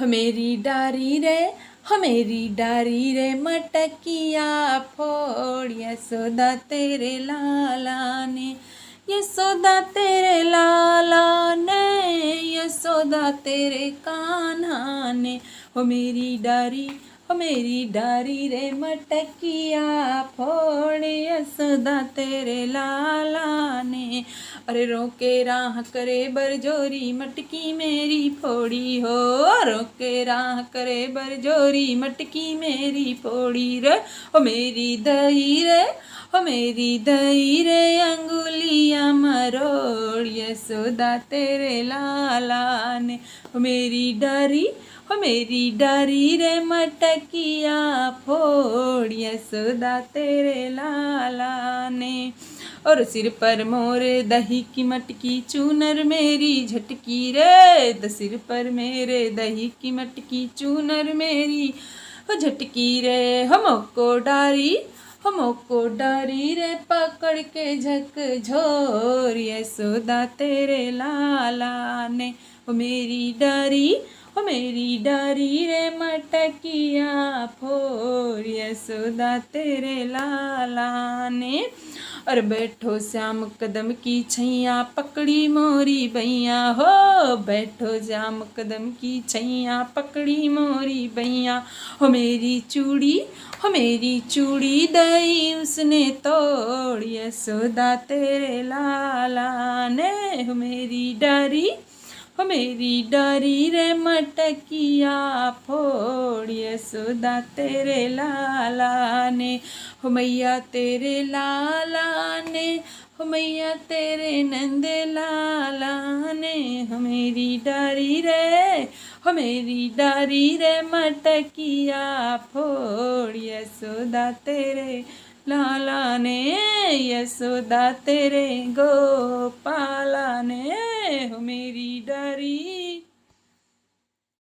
हो मेरी डारी रे, हो मेरी डारी रे, मटकिया फोड़ यशोदा तेरे लाला ने, यशोदा तेरे लाला ने, यशोदा तेरे कान्हा ने। हो मेरी डारी, हो मेरी डारी रे, मटकिया फोड़ यशोदा तेरे लाला ने। अरे रोके राह करे बरजोरी, मटकी मेरी फोड़ी हो, रोके राह करे बरजोरी, मटकी मेरी फोड़ी रे। हो मेरी दही रे, हो मेरी दही रे, अंगुलियां मरोड़ यशोदा तेरे लाला ने। हो मेरी डारी, हो मेरी डारी रे, मटकिया फोड़ यशोदा तेरे लाला ने। और सिर पर मोरे दही की मटकी, चूनर मेरी झटकी रे, सिर पर मेरे दही की मटकी, चूनर मेरी झटकी रे। हमको डारी, हमको डारी रे, पकड़ के झक झोर यशोदा तेरे लाला ने। वो मेरी डारी, वो मेरी डारी रे, मटकिया फोर यशोदा तेरे लाला ने। और बैठो श्याम कदम की छैया, पकड़ी मोरी बैया हो, बैठो श्याम कदम की छैया, पकड़ी मोरी बैया। हो मेरी चूड़ी, हो मेरी चूड़ी दई उसने तोड़ यशोदा तेरे लाला ने। हो मेरी डारी, हो मेरी डारी रे, मटकिया फोड़ यशोदा तेरे लाला ने। हो मैया तेरे लाला ने, हो मैया तेरे नंदे लाला ने। हो मेरी डारी रे, हो मेरी डारी रे, मटकिया फोड़ यशोदा तेरे लाला ने, यशोदा तेरे गोपाला ने। हो मेरी डारी।